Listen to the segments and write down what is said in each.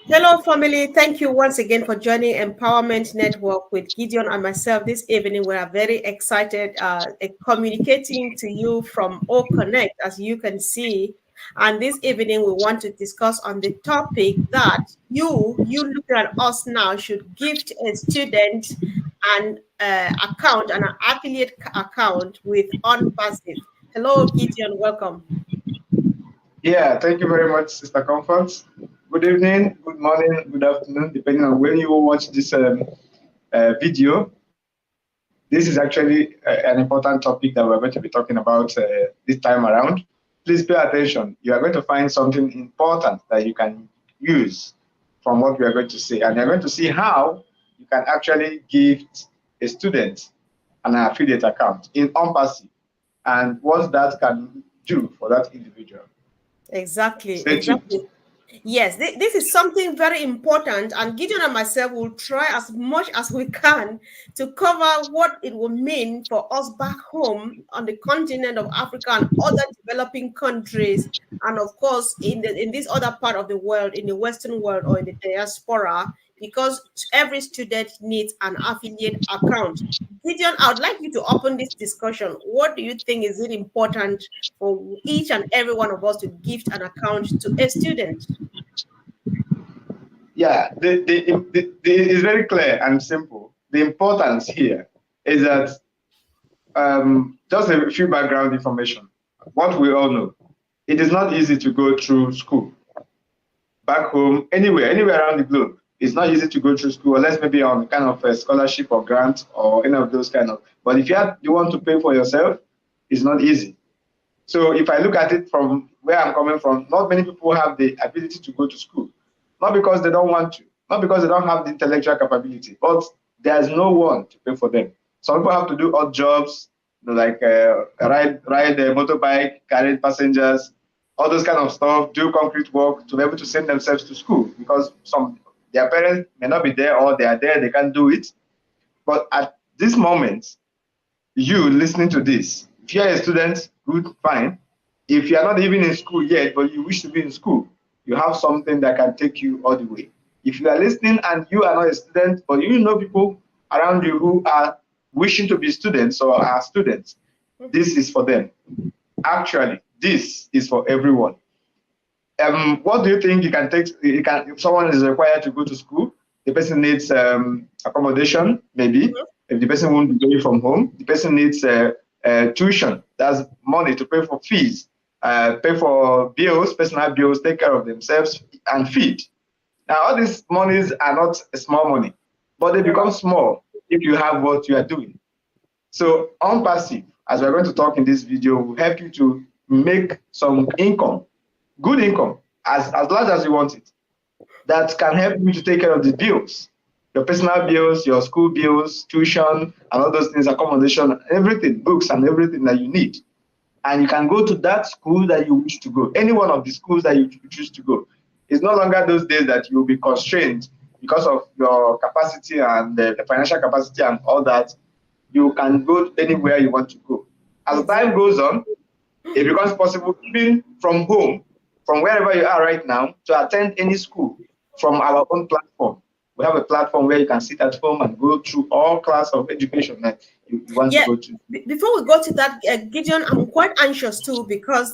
Hello, family. Thank you once again for joining Empowerment Network with Gideon and myself this evening. We are very excited communicating to you from O Connect, as you can see. And this evening, we want to discuss on the topic that you looking at us now, should gift a student an account, an affiliate account with OnPassive. Hello, Gideon. Welcome. Yeah, thank you very much, Sister Comfort. Good evening, good morning, good afternoon, depending on when you watch this video. This is actually an important topic that we're going to be talking about this time around. Please pay attention. You are going to find something important that you can use from what we are going to say. And you're going to see how you can actually give a student an affiliate account in OnPassive and what that can do for that individual. Exactly, Stay tuned. exactly. Yes, this is something very important, and Gideon and myself will try as much as we can to cover what it will mean for us back home on the continent of Africa and other developing countries, and of course in this other part of the world, in the Western world or in the diaspora, because every student needs an affiliate account. Gideon, I would like you to open this discussion. What do you think is it important for each and every one of us to gift an account to a student? Yeah, it's very clear and simple. The importance here is that just a few background information. What we all know, it is not easy to go through school back home, anywhere around the globe. It's not easy to go through school unless maybe on kind of a scholarship or grant or any of those kind of. But if you want to pay for yourself, it's not easy. So if I look at it from where I'm coming from, not many people have the ability to go to school. Not because they don't want to, not because they don't have the intellectual capability, but there's no one to pay for them. Some people have to do odd jobs, like ride a motorbike, carry passengers, all those kind of stuff, do concrete work to be able to send themselves to school because their parents may not be there or they are there, they can't do it. But at this moment, you listening to this, if you're a student, good, fine. If you're not even in school yet, but you wish to be in school, you have something that can take you all the way. If you are listening and you are not a student, but you know people around you who are wishing to be students or are students, this is for them. Actually, this is for everyone. What do you think you can take? If someone is required to go to school, the person needs accommodation, maybe. If the person won't be away from home, the person needs tuition. That's money to pay for fees, pay for bills, personal bills, take care of themselves, and feed. Now, all these monies are not small money, but they become small if you have what you are doing. So, OnPassive, as we're going to talk in this video, will help you to make some income, good income, as large as you want it, that can help you to take care of the bills, your personal bills, your school bills, tuition, and all those things, accommodation, everything, books and everything that you need. And you can go to that school that you wish to go, any one of the schools that you choose to go. It's no longer those days that you will be constrained because of your capacity and the financial capacity and all that. You can go anywhere you want to go. As time goes on, it becomes possible even from home, from wherever you are right now, to attend any school from our own platform. We have a platform where you can sit at home and go through all class of education that you want to go to. Before we go to that, Gideon, I'm quite anxious too because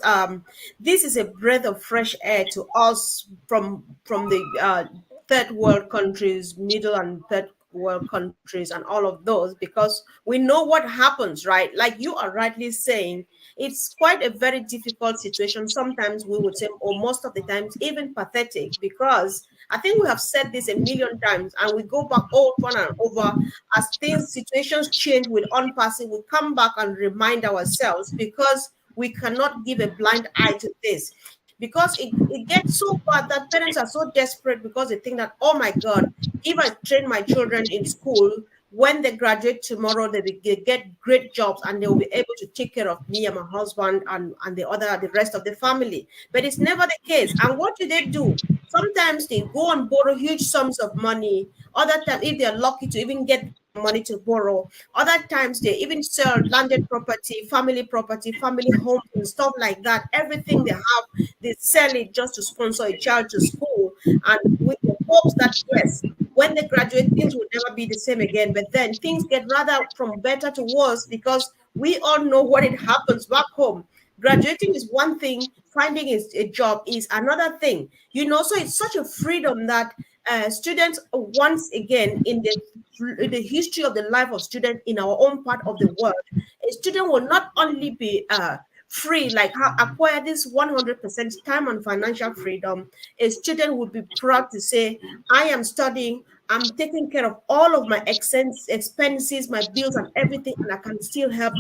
this is a breath of fresh air to us from the third world countries, middle and third world countries, and all of those, because we know what happens, right? Like you are rightly saying, it's quite a very difficult situation. Sometimes we would say, or most of the times, even pathetic, because I think we have said this a million times, and we go back over and over as situations change with OnPassive. We come back and remind ourselves because we cannot give a blind eye to this. Because it gets so bad that parents are so desperate because they think that, oh my God, if I train my children in school, when they graduate tomorrow, they get great jobs and they will be able to take care of me and my husband and the rest of the family. But it's never the case. And what do? Sometimes they go and borrow huge sums of money. Other times, if they're lucky to even get money to borrow, other times they even sell landed property, family homes, and stuff like that. Everything they have, they sell it just to sponsor a child to school, and with the hopes that yes, when they graduate, things will never be the same again. But then things get rather from better to worse because we all know what it happens back home. Graduating is one thing, finding a job is another thing. So it's such a freedom that students, once again, in the history of the life of students in our own part of the world, a student will not only be free, like how acquire this 100% time and financial freedom. A student would be proud to say, I am studying, I'm taking care of all of my expenses, my bills, and everything, and I can still help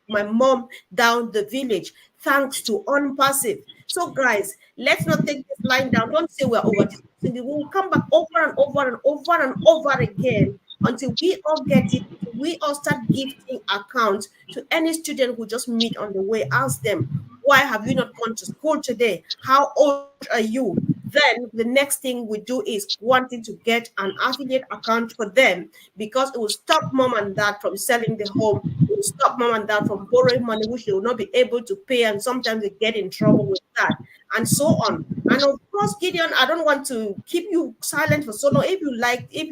my mom down the village thanks to ONPASSIVE. So, guys, let's not take this line down. Don't say we're over discussing it. We will come back over and over and over and over again until we all get it. We all start gifting accounts to any student who just meet on the way. Ask them, why have you not gone to school today? How old are you? Then the next thing we do is wanting to get an affiliate account for them because it will stop mom and dad from selling the home. It will stop mom and dad from borrowing money, which they will not be able to pay. And sometimes they get in trouble with that, and so on. And of course, Gideon, I don't want to keep you silent for so long. If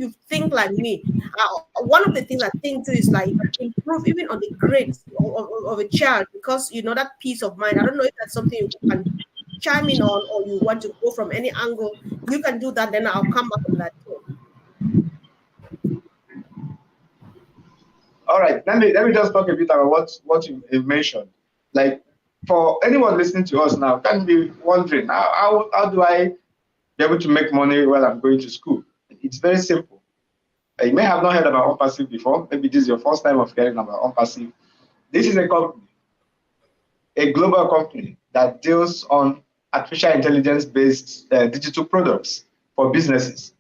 you think like me, one of the things I think too is like improve even on the grades of a child because that peace of mind. I don't know if that's something you can chime in on or you want to go from any angle. You can do that, then I'll come back on that too. All right, let me just talk a bit about what you mentioned. Like for anyone listening to us now, can be wondering how do I be able to make money while I'm going to school? It's very simple. You may have not heard about ONPASSIVE before. Maybe this is your first time of hearing about ONPASSIVE. This is a company, a global company that deals on artificial intelligence-based digital products for businesses.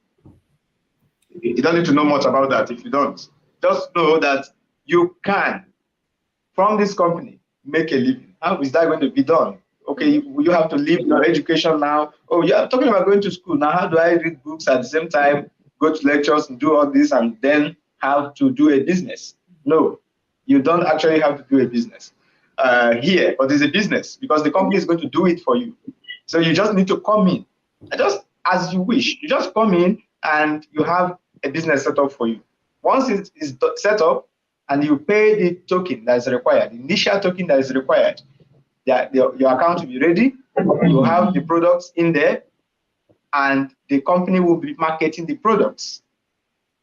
You don't need to know much about that if you don't. Just know that you can, from this company, make a living. How is that going to be done? Okay, you have to leave your education now. Oh, you're talking about going to school. Now, how do I read books at the same time, go to lectures and do all this, and then have to do a business? No, you don't actually have to do a business here, but it's a business because the company is going to do it for you. So you just need to come in, just as you wish. You just come in and you have a business set up for you. Once it is set up and you pay the token that is required, the initial token that is required, your account will be ready. You have the products in there, and the company will be marketing the products.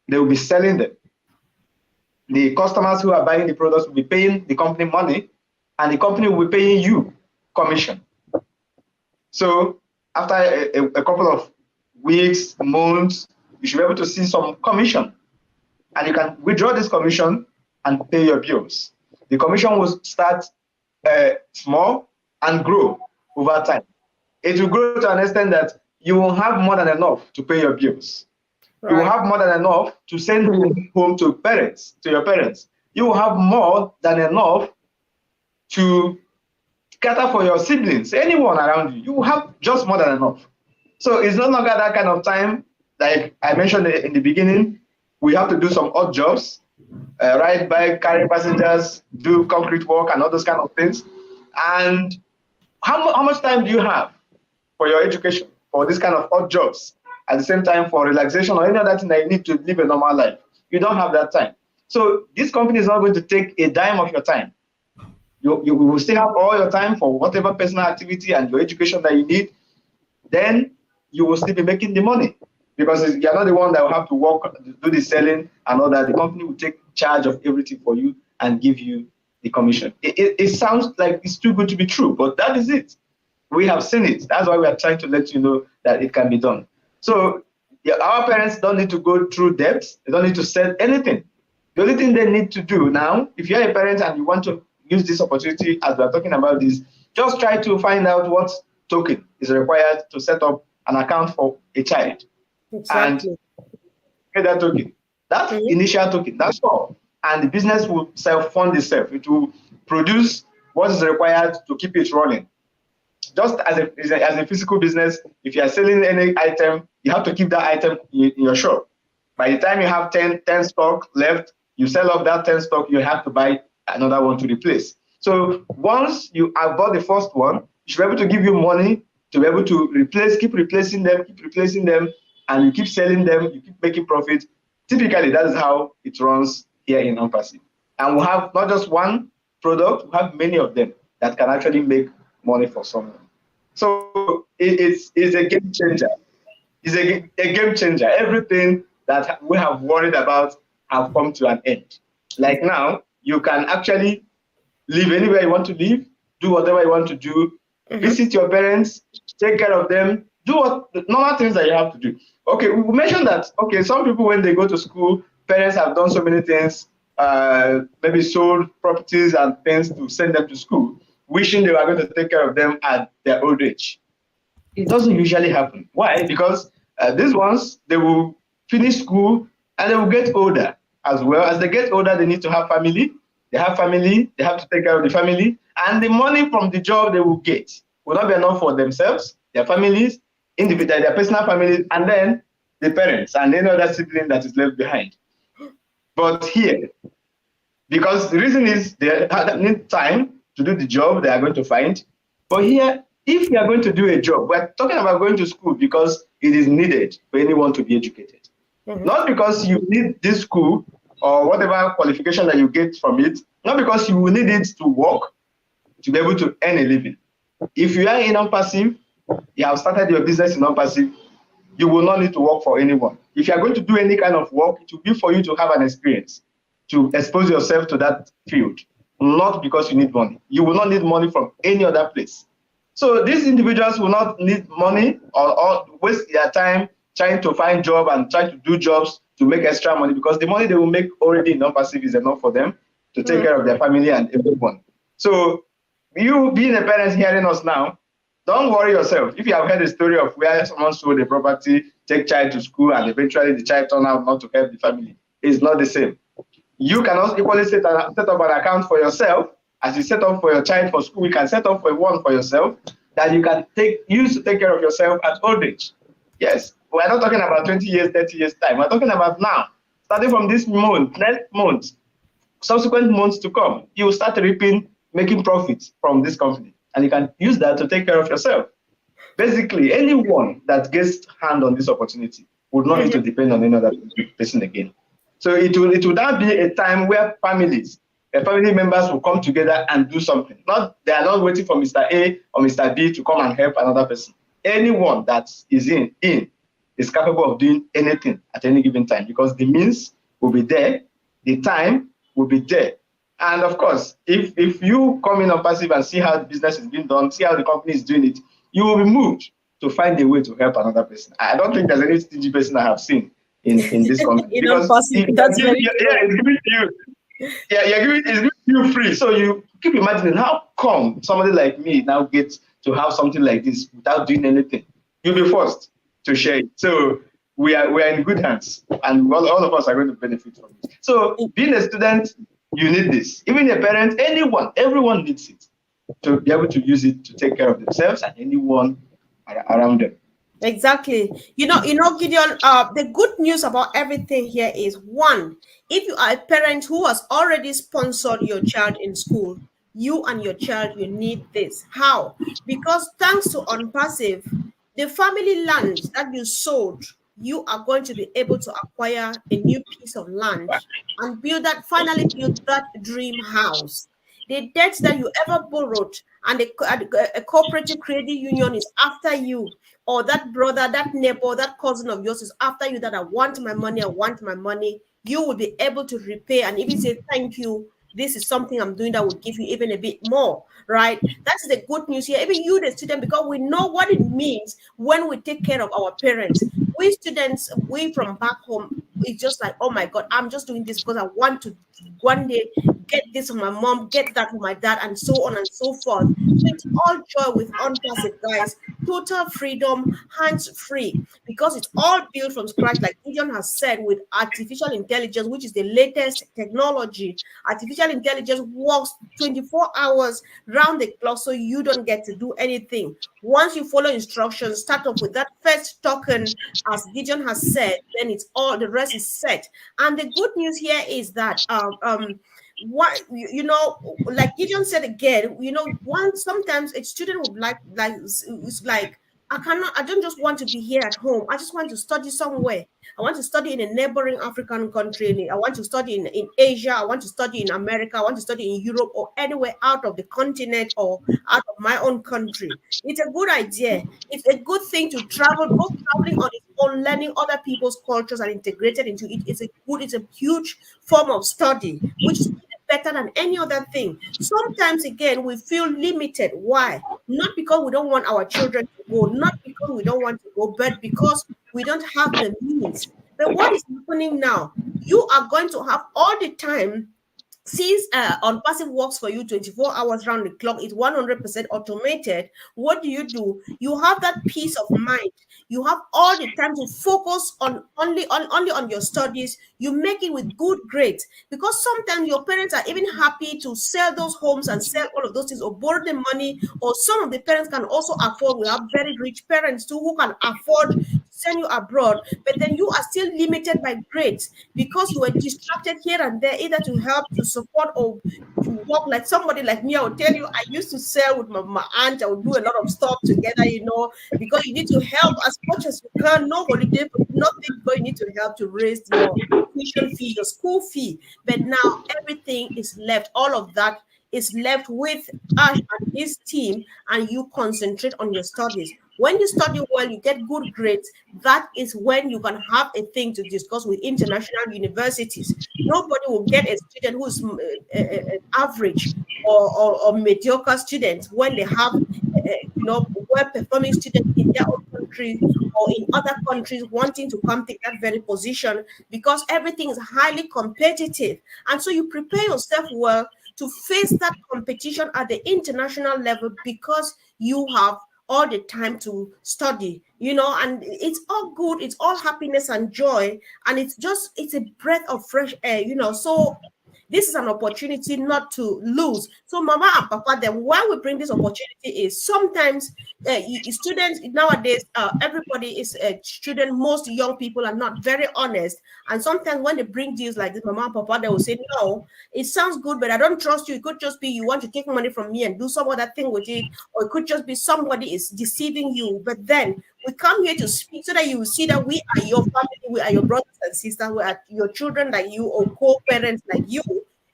They will be selling them. The customers who are buying the products will be paying the company money, and the company will be paying you commission. So after a couple of weeks, months, you should be able to see some commission. And you can withdraw this commission and pay your bills. The commission will start small and grow over time. It will grow to an extent that you will have more than enough to pay your bills. Right. You will have more than enough to send home to your parents. You will have more than enough to cater for your siblings, anyone around you. You will have just more than enough. So it's no longer that kind of time, like I mentioned in the beginning. We have to do some odd jobs, ride bike, carry passengers, do concrete work, and all those kind of things. And how much time do you have for your education, for this kind of odd jobs, at the same time for relaxation or any other thing that you need to live a normal life? You don't have that time. So this company is not going to take a dime of your time. You will still have all your time for whatever personal activity and your education that you need. Then you will still be making the money, because you're not the one that will have to work, do the selling and all that. The company will take charge of everything for you and give you the commission. It sounds like it's too good to be true, but that is it. We have seen it. That's why we are trying to let you know that it can be done. So our parents don't need to go through debts. They don't need to sell anything. The only thing they need to do now, if you're a parent and you want to use this opportunity as we're talking about this, just try to find out what token is required to set up an account for a child. Exactly. And pay that token. That initial token, that's all. And the business will self-fund itself. It will produce what is required to keep it running. just as a physical business, if you are selling any item, you have to keep that item in your shop. By the time you have 10 stock left, you sell off that 10 stock, you have to buy another one to replace. So once you have bought the first one, it should be able to give you money to be able to keep replacing them, and you keep selling them, you keep making profit. Typically, that is how it runs here in ONPASSIVE. And we have not just one product, we have many of them that can actually make money for someone. So it's a game changer. It's a game changer. Everything that we have worried about have come to an end. Like now, you can actually live anywhere you want to live, do whatever you want to do, visit your parents, take care of them, do what the normal things that you have to do. Okay, we mentioned that, okay, some people when they go to school, parents have done so many things, maybe sold properties and things to send them to school, wishing they were going to take care of them at their old age. It doesn't usually happen. Why? Because these ones, they will finish school and they will get older as well. As they get older, they need to have family. They have family, they have to take care of the family, and the money from the job they will get will not be enough for themselves, their families, individual, their personal families, and then the parents and any other sibling that is left behind. But here, because the reason is they need time to do the job they are going to find. But here, if you are going to do a job, we're talking about going to school because it is needed for anyone to be educated. Not because you need this school or whatever qualification that you get from it, not because you will need it to work to be able to earn a living. If you are in ONPASSIVE, you have started your business in ONPASSIVE, you will not need to work for anyone. If you are going to do any kind of work, it will be for you to have an experience, to expose yourself to that field, not because you need money. You will not need money from any other place. So these individuals will not need money or waste their time trying to find job and trying to do jobs to make extra money, because the money they will make already in ONPASSIVE is enough for them to take care of their family and everyone. So you being a parent hearing us now, don't worry yourself. If you have heard a story of where someone sold a property, take child to school, and eventually the child turned out not to help the family, it's not the same. You can also equally set up an account for yourself. As you set up for your child for school, you can set up for one for yourself that you can use to take care of yourself at old age. Yes, we're not talking about 20 years, 30 years time. We're talking about now. Starting from this month, next month, subsequent months to come, you will start making profits from this company. And you can use that to take care of yourself. Basically, anyone that gets hand on this opportunity would not need to depend on any other person again. So it will now be a time where family members will come together and do something. They are not waiting for Mr. A or Mr. B to come and help another person. Anyone that is in is capable of doing anything at any given time, because the means will be there, the time will be there. And of course, if you come in ONPASSIVE and see how the business is being done, see how the company is doing it, you will be moved to find a way to help another person. I don't think there's any stingy person I have seen in this company. Because it's giving you free. So you keep imagining, how come somebody like me now gets to have something like this without doing anything? You'll be forced to share it. So we are in good hands, and all of us are going to benefit from it. So being a student, you need this. Even a parent, everyone needs it to be able to use it to take care of themselves and anyone around them. Exactly. Gideon, the good news about everything here is, one, if you are a parent who has already sponsored your child in school, you and your child, you need this. How? Because thanks to ONPASSIVE, the family land that you sold, you are going to be able to acquire a new piece of land and finally build that dream house. The debt that you ever borrowed and a cooperative credit union is after you, or that brother, that neighbor, that cousin of yours is after you, that I want my money, you will be able to repay and even say, thank you, this is something I'm doing that will give you even a bit more, right? That's the good news here. Even you, the student, because we know what it means when we take care of our parents. We students, we from back home, it's just like, oh my God, I'm just doing this because I want to one day get this from my mom, get that from my dad, and so on and so forth. So it's all joy with ONPASSIVE, guys. total freedom, hands free, because it's all built from scratch, like Gideon has said, with artificial intelligence, which is the latest technology. Artificial intelligence works 24 hours round the clock, so you don't get to do anything. Once you follow instructions, start off with that first token, as Gideon has said, then it's all, the rest is set. And the good news here is that what like Gideon said again, one sometimes a student would like it's like, I don't just want to be here at home. I just want to study somewhere. I want to study in a neighboring African country. I want to study in Asia. I want to study in America. I want to study in Europe, or anywhere out of the continent or out of my own country. It's a good idea. It's a good thing to travel, both traveling on its own, learning other people's cultures and integrated into it. It's a huge form of study, which is better than any other thing. Sometimes, again, we feel limited. Why? Not because we don't want our children to go, not because we don't want to go, but because we don't have the means. But what is happening now? You are going to have all the time. Since ONPASSIVE works for you 24 hours round the clock, it's 100% automated. What do? You have that peace of mind. You have all the time to focus on only on your studies. You make it with good grades, because sometimes your parents are even happy to sell those homes and sell all of those things, or borrow the money. Or some of the parents can also afford. We have very rich parents too who can afford to send you abroad, but then you are still limited by grades because you were distracted here and there, either to help, to support, or to work. Like somebody like me, I will tell you, I used to sell with my aunt. I would do a lot of stuff together, because you need to help as much as you can. No holiday, but nothing, but you need to help to raise your tuition fee, your school fee. But now everything is left. All of that is left with Ash and his team, and you concentrate on your studies. When you study well, you get good grades. That is when you can have a thing to discuss with international universities. Nobody will get a student who's average or mediocre student when they have well-performing students in their own country or in other countries wanting to come take that very position, because everything is highly competitive. And so you prepare yourself well to face that competition at the international level, because you have all the time to study, and it's all good, it's all happiness and joy, and it's a breath of fresh air, so this is an opportunity not to lose. So mama and papa, then why we bring this opportunity is sometimes students nowadays, everybody is a student. Most young people are not very honest, and sometimes when they bring deals like this, mama and papa, they will say, no, it sounds good, but I don't trust you. It could just be you want to take money from me and do some other thing with it, or it could just be somebody is deceiving you. But then we come here to speak so that you will see that we are your family, we are your brothers and sisters, we are your children like you, or co-parents like you,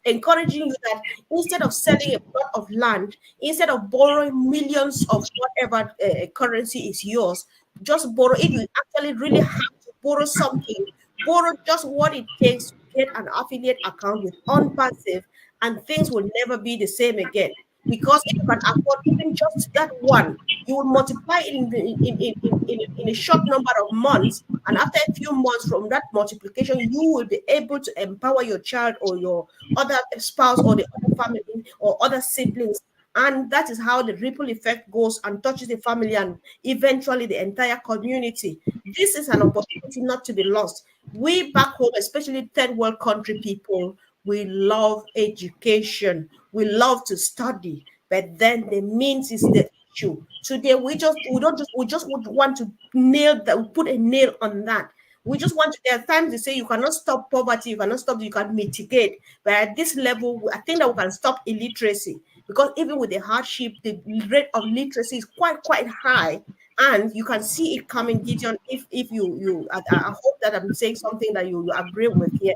encouraging you that instead of selling a plot of land, instead of borrowing millions of whatever currency is yours, just borrow. If you actually really have to borrow something, borrow just what it takes to get an affiliate account with ONPASSIVE, and things will never be the same again. Because if you can afford even just that one, you will multiply it in a short number of months. And after a few months from that multiplication, you will be able to empower your child or your other spouse or the other family or other siblings. And that is how the ripple effect goes and touches the family and eventually the entire community. This is an opportunity not to be lost. We back home, especially third world country people, we love education. We love to study, but then the means is the issue. Today we just would want to nail that, put a nail on that. We just want to, there are times they say you cannot stop poverty, you cannot stop, you can mitigate. But at this level, I think that we can stop illiteracy, because even with the hardship, the rate of literacy is quite high. And you can see it coming, Gideon, if I hope that I'm saying something that you agree with here.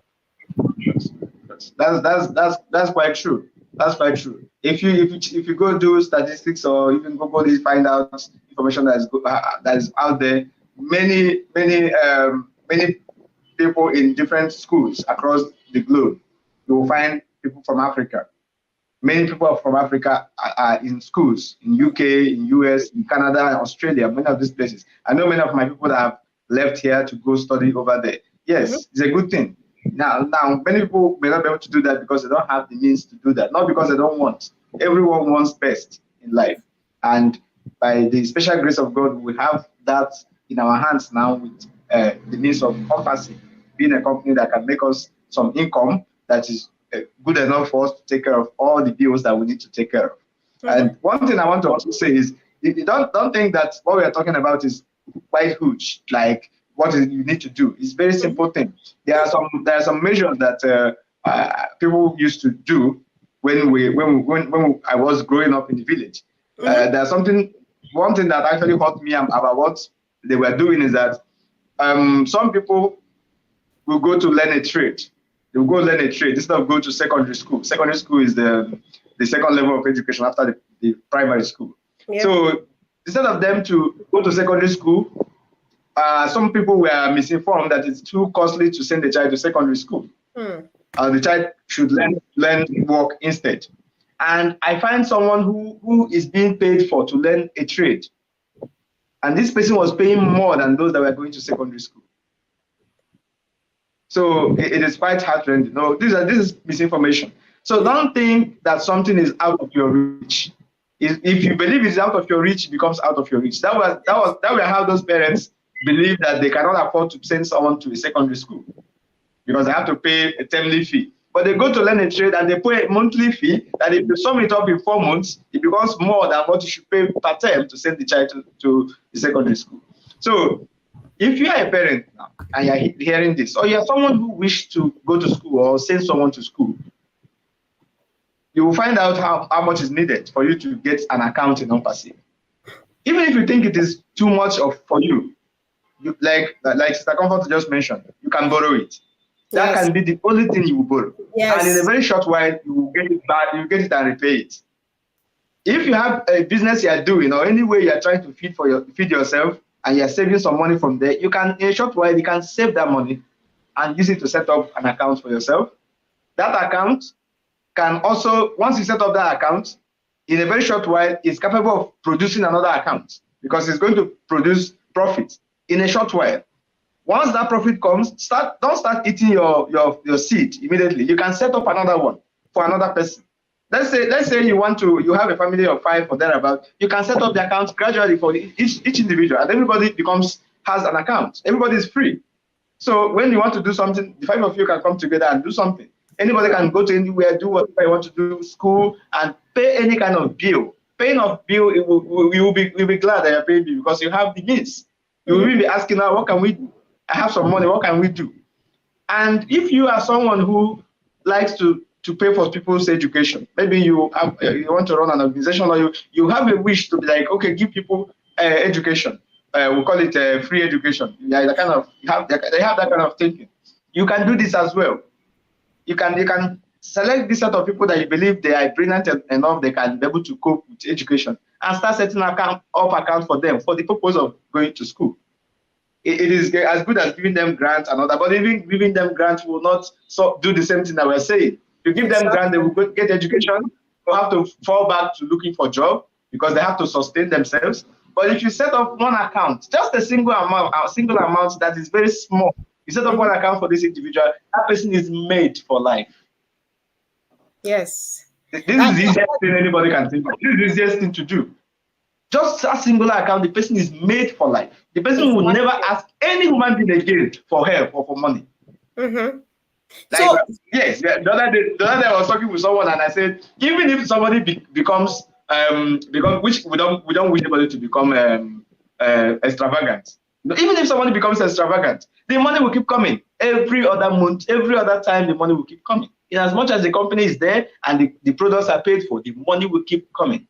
That's quite true. That's quite true. If you go do statistics or even Google this, find out information that is out there. Many people in different schools across the globe. You will find people from Africa. Many people from Africa are in schools in UK, in US, in Canada, and Australia. Many of these places. I know many of my people that have left here to go study over there. Yes, it's a good thing. Now, many people may not be able to do that because they don't have the means to do that. Not because they don't want. Everyone wants best in life, and by the special grace of God, we have that in our hands now with the means of ONPASSIVE, being a company that can make us some income that is good enough for us to take care of all the bills that we need to take care of. Mm-hmm. And one thing I want to also say is, you don't think that what we are talking about is quite huge, like what is, you need to do. It's very Mm-hmm. simple thing. There are some measures that people used to do when I was growing up in the village. Mm-hmm. There's something One thing that actually hurt me about what they were doing is that some people will go to learn a trade. They will go learn a trade instead of going to secondary school. Secondary school is the second level of education after the primary school. Yep. So instead of them to go to secondary school, some people were misinformed that it's too costly to send the child to secondary school. Mm. The child should learn work instead. And I find someone who is being paid for to learn a trade. And this person was paying more than those that were going to secondary school. So it is quite heartrending. No, this is misinformation. So don't think that something is out of your reach. If you believe it's out of your reach, it becomes out of your reach. That was how those parents believe that they cannot afford to send someone to a secondary school because they have to pay a termly fee. But they go to learn a trade and they pay a monthly fee that if you sum it up in 4 months, it becomes more than what you should pay per term to send the child to the secondary school. So if you are a parent now and you're hearing this, or you're someone who wishes to go to school or send someone to school, you will find out how much is needed for you to get an account in ONPASSIVE. Even if you think it is too much for you, like Sister Comfort just mentioned, you can borrow it. That Yes. can be the only thing you will borrow. And in a Yes. very short while, you will get it back, you get it and repay it. If you have a business you are doing or any way you are trying to feed yourself and you are saving some money from there, you can, in a short while, you can save that money and use it to set up an account for yourself. That account can also, once you set up that account, in a very short while, it's capable of producing another account because it's going to produce profit in a short while. Once that profit comes, don't start eating your seed immediately. You can set up another one for another person. Let's say you have a family of 5 or thereabout. You can set up the account gradually for each individual, and everybody has an account. Everybody is free. So when you want to do something, the 5 of you can come together and do something. Anybody can go to anywhere, do whatever you want to do, school, and pay any kind of bill. Paying of bill, you'll be glad that you're paying bill because you have the means. You will be asking now, what can we do? I have some money, what can we do? And if you are someone who likes to pay for people's education, maybe you want to run an organization or you have a wish to be like, okay, give people education. We call it free education. They have that kind of thinking. You can do this as well. You can select this set of people that you believe they are brilliant enough, they can be able to cope with education and start setting up accounts for them for the purpose of going to school. It is as good as giving them grants and all that, but even giving them grants will not do the same thing that we're saying. If you give them grants, they will get education. They'll have to fall back to looking for a job because they have to sustain themselves. But if you set up one account, just a single amount that is very small, you set up one account for this individual, that person is made for life. Yes. This is the easiest thing anybody can think of. This is the easiest thing to do. Just a singular account, the person is made for life. The person will never ask any human being again for help or for money. Yes, the other day I was talking with someone and I said, even if somebody becomes which we don't wish anybody to become extravagant. Even if somebody becomes extravagant, the money will keep coming every other month, every other time. The money will keep coming. In as much as the company is there and the products are paid for, the money will keep coming.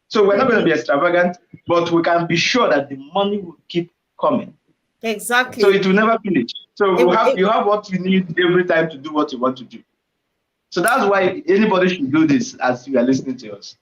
So we're not going to be extravagant, but we can be sure that the money will keep coming. Exactly. So it will never finish. So you have what you need every time to do what you want to do. So that's why anybody should do this as you are listening to us.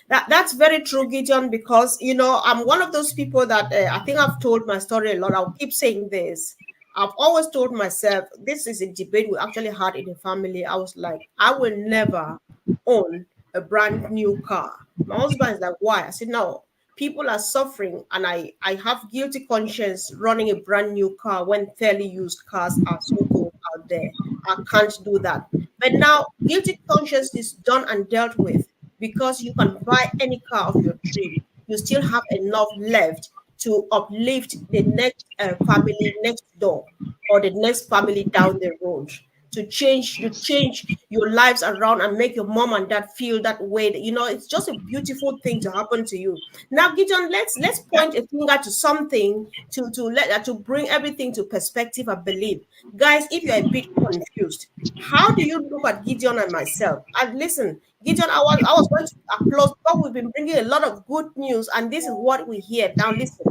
That's very true, Gideon, because I'm one of those people that I think I've told my story a lot. I'll keep saying this. I've always told myself, this is a debate we actually had in the family. I was like, I will never own a brand new car. My husband is like, why? I said, no, people are suffering, and I have guilty conscience running a brand new car when fairly used cars are so good out there. I can't do that. But now guilty conscience is done and dealt with because you can buy any car of your dream. you still have enough left to uplift the next family next door, or the next family down the road, to change your lives around and make your mom and dad feel that way. It's just a beautiful thing to happen to you. Now, Gideon, let's point a finger to something to bring everything to perspective. I believe, guys, if you're a bit confused, how do you look at Gideon and myself? And listen, Gideon, I was going to applaud because we've been bringing a lot of good news, and this is what we hear. Now, listen.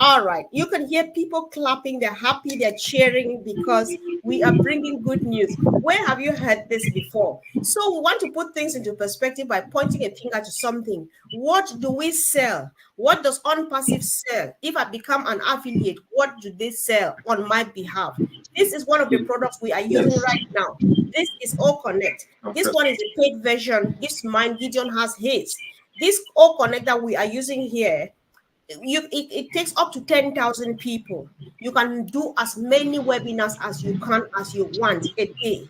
All right, you can hear people clapping. They're happy, they're cheering because we are bringing good news. Where have you heard this before? So, we want to put things into perspective by pointing a finger to something. What do we sell? What does OnPassive sell? If I become an affiliate, what do they sell on my behalf? This is one of the products we are using Yes, right now. This is All Connect. of This course. one is a paid version. This mine, Gideon has his. This All Connect that we are using here, it takes up to 10,000 people. You can do as many webinars as you want a day.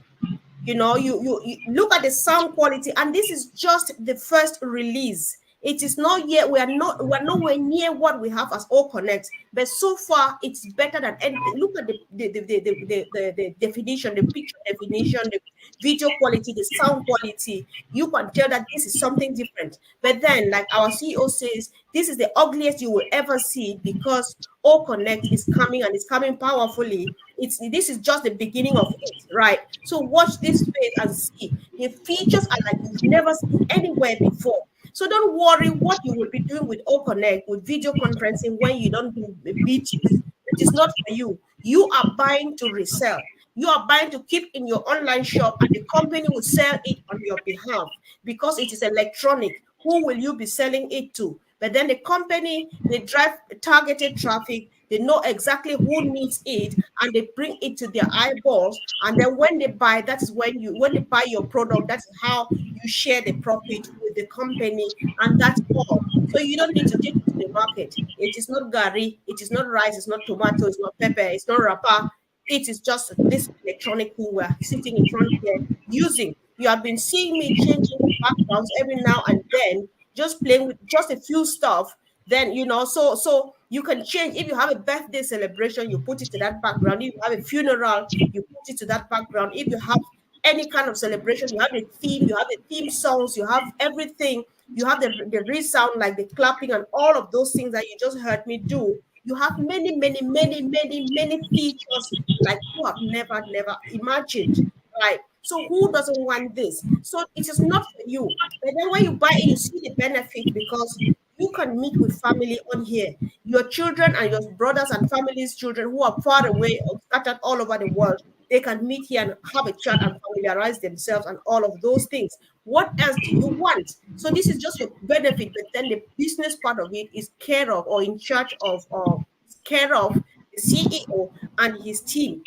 You look at the sound quality, and this is just the first release. It is not yet, we're nowhere near what we have as All Connect, but so far it's better than anything. Look at the definition, the picture definition, the video quality, the sound quality. You can tell that this is something different. But then, like our CEO says, this is the ugliest you will ever see, because All Connect is coming, and it's coming powerfully. This is just the beginning of it, right? So watch this space and see. The features are like you've never seen anywhere before. So don't worry what you will be doing with All Connect, with video conferencing, when you don't do meetings. It is not for you. You are buying to resell. You are buying to keep in your online shop, and the company will sell it on your behalf because it is electronic. Who will you be selling it to? But then the company, they drive targeted traffic. They know exactly who needs it, and they bring it to their eyeballs. And then when they buy, that is when they buy your product, that's how you share the profit with the company, and that's all. So you don't need to take it to the market. It is not gari, it is not rice, it's not tomato, it's not pepper, it's not wrapper. It is just this electronic thing we're sitting in front here using. You have been seeing me changing the backgrounds every now and then, just playing with just a few stuff. Then so you can change. If you have a birthday celebration, you put it to that background. If you have a funeral, you put it to that background. If you have any kind of celebration, you have a theme, you have the theme songs, you have everything, you have the resound, like the clapping and all of those things that you just heard me do. You have many, many, many, many, many features like you have never imagined, right? So who doesn't want this? So it is not for you. But then when you buy it, you see the benefit, because you can meet with family on here. Your children and your brothers and families' children who are far away or scattered all over the world, they can meet here and have a chat and familiarize themselves and all of those things. What else do you want? So this is just your benefit, but then the business part of it is care of, or in charge of, or care of the CEO and his team.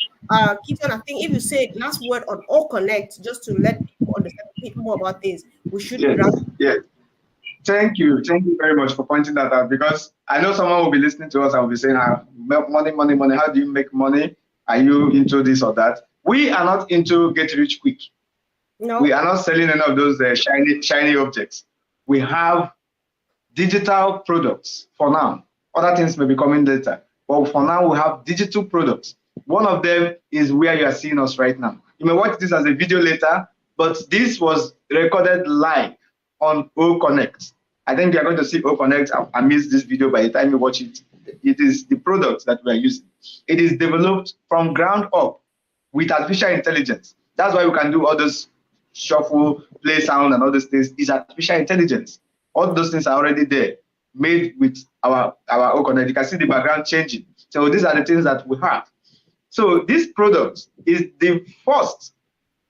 Keaton, I think if you say last word on All Connect, just to let people understand a bit more about this, we should Yes, wrap. yes. Thank you very much for pointing that out, because I know someone will be listening to us and will be saying, money, money, money. How do you make money? Are you into this or that? We are not into get rich quick. We No. are not selling any of those shiny objects. We have digital products for now. Other things may be coming later. But for now, we have digital products. One of them is where you are seeing us right now. You may watch this as a video later, but this was recorded live on O Connect. I think you are going to see O Connect amidst this video by the time you watch it. It is the product that we are using. It is developed from ground up with artificial intelligence. That's why we can do all those shuffle, play sound, and all those things. It's artificial intelligence. All those things are already there, made with our O Connect. You can see the background changing. So these are the things that we have. So this product is the first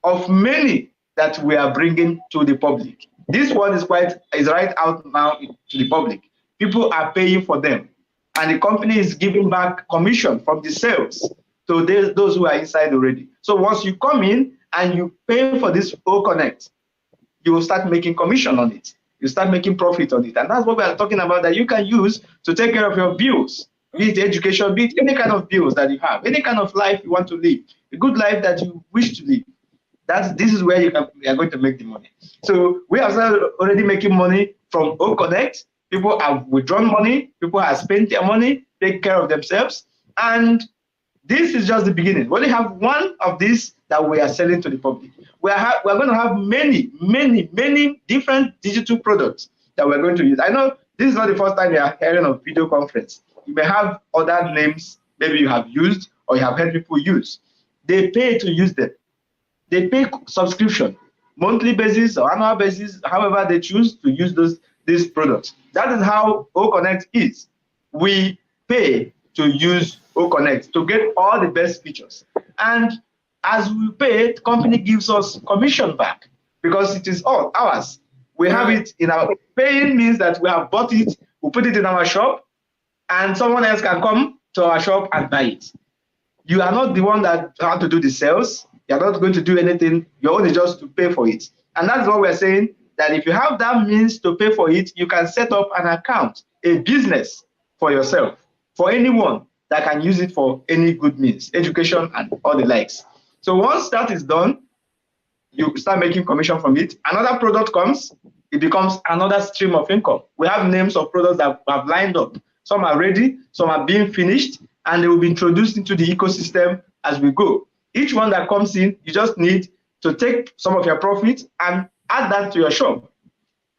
of many that we are bringing to the public. This one is right out now to the public. People are paying for them, and the company is giving back commission from the sales to those who are inside already. So once you come in and you pay for this O Connect, you will start making commission on it. You start making profit on it, and that's what we are talking about, that you can use to take care of your bills, be it education, be it any kind of bills that you have, any kind of life you want to live, a good life that you wish to live. This is where you are going to make the money. So we are already making money from O Connect. People have withdrawn money. People have spent their money, take care of themselves, and this is just the beginning. We only have one of these that we are selling to the public. We're going to have many different digital products that we're going to use. I know this is not the first time you are hearing of video conference. You may have other names maybe you have used or you have heard people use. They pay to use them. They pay subscription, monthly basis or annual basis, however they choose to use these products. That is how O Connect is. We pay to use O Connect to get all the best features. And as we pay, the company gives us commission back because it is all ours. We have it in our paying means that we have bought it, we put it in our shop, and someone else can come to our shop and buy it. You are not the one that have to do the sales. You're not going to do anything. Your own is just to pay for it. And that's what we're saying, that if you have that means to pay for it, you can set up an account, a business for yourself, for anyone that can use it for any good means, education and all the likes. So once that is done, you start making commission from it. Another product comes, it becomes another stream of income. We have names of products that have lined up. Some are ready, some are being finished, and they will be introduced into the ecosystem as we go. Each one that comes in, you just need to take some of your profit and add that to your shop.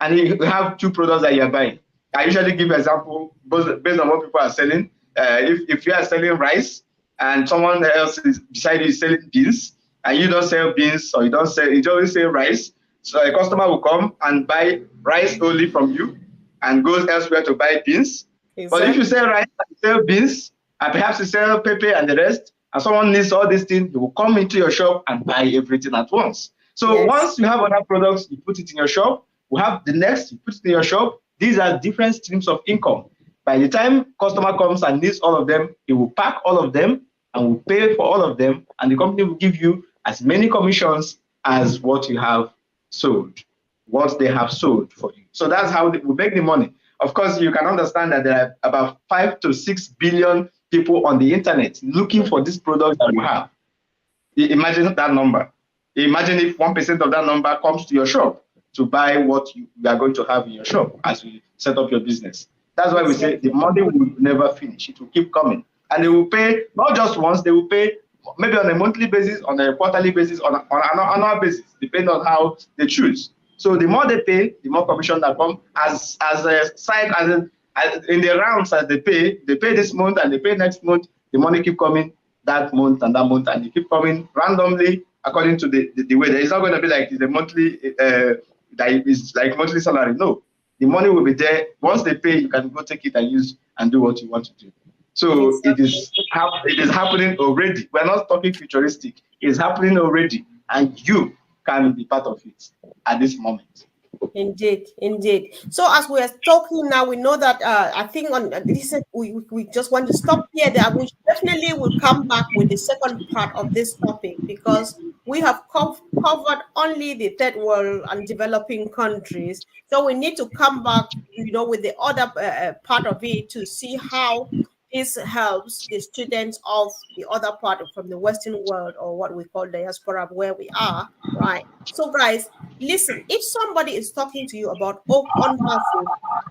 And you have two products that you're buying. I usually give an example based on what people are selling. If you are selling rice and someone else is beside you is selling beans, and you don't sell beans or you don't sell, you only sell rice, so a customer will come and buy rice only from you and goes elsewhere to buy beans. Exactly. But if you sell rice and you sell beans, and perhaps you sell pepper and the rest, and someone needs all these things, they will come into your shop and buy everything at once. So once you have other products, you put it in your shop. We have the next, you put it in your shop. These are different streams of income. By the time customer comes and needs all of them, he will pack all of them and will pay for all of them, and the company will give you as many commissions as what you have sold, what they have sold for you. So that's how we make the money. Of course, you can understand that there are about 5 to 6 billion people on the internet looking for this product that we have. Imagine that number. Imagine if 1% of that number comes to your shop to buy what you are going to have in your shop as you set up your business. That's why we say the money will never finish. It will keep coming. And they will pay not just once, they will pay maybe on a monthly basis, on a quarterly basis, on an annual basis, depending on how they choose. So the more they pay, the more commission that come as a side, as in the rounds as they pay this month and they pay next month, the money keep coming that month, and they keep coming randomly according to the way. It's not going to be like the monthly, that is like monthly salary. No, the money will be there. Once they pay, you can go take it and use and do what you want to do. So it is happening already. We're not talking futuristic. It's happening already, and you can be part of it at this moment. Indeed. So as we are talking now, we know that I think on this we just want to stop here. That we definitely will come back with the second part of this topic, because we have covered only the third world and developing countries. So we need to come back, with the other part of it to see how this helps the students of the other part from the Western world, or what we call diaspora, where we are, right? So, guys, listen, if somebody is talking to you about ONPASSIVE,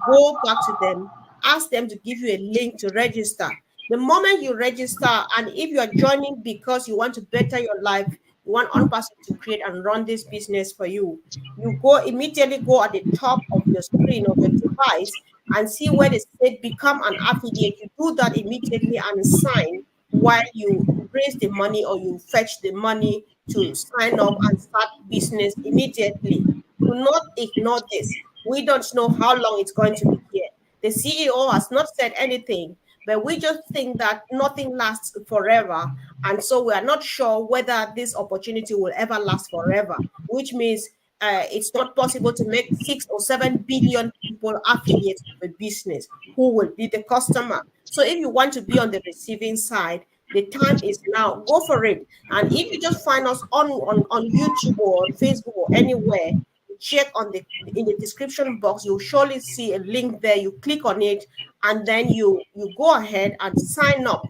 go back to them, ask them to give you a link to register. The moment you register, and if you are joining because you want to better your life, you want ONPASSIVE to create and run this business for you, you immediately go at the top of your screen of your device and see where they say become an affiliate. You do that immediately and sign while you raise the money or you fetch the money to sign up and start business immediately. Do not ignore this. We don't know how long it's going to be here. The CEO has not said anything, but we just think that nothing lasts forever. And so we are not sure whether this opportunity will ever last forever, which means it's not possible to make 6 or 7 billion people affiliates of a business. Who will be the customer? So if you want to be on the receiving side, the time is now. Go for it. And if you just find us on YouTube or on Facebook or anywhere, check in the description box. You'll surely see a link there. You click on it, and then you go ahead and sign up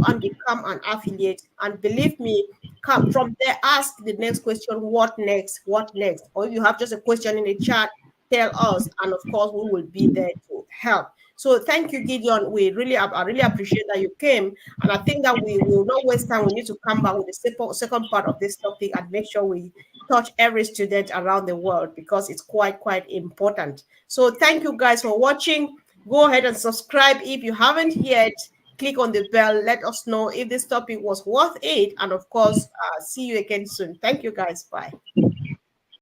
and become an affiliate. And believe me, come from there, ask the next question, what next, what next? Or if you have just a question in the chat, tell us, and of course we will be there to help. So thank you, Gideon. I really appreciate that you came, and I think that we will not waste time. We need to come back with the second part of this topic and make sure we touch every student around the world, because it's quite important. So thank you guys for watching. Go ahead and subscribe if you haven't yet. Click on the bell. Let us know if this topic was worth it, and of course, see you again soon. Thank you guys. Bye.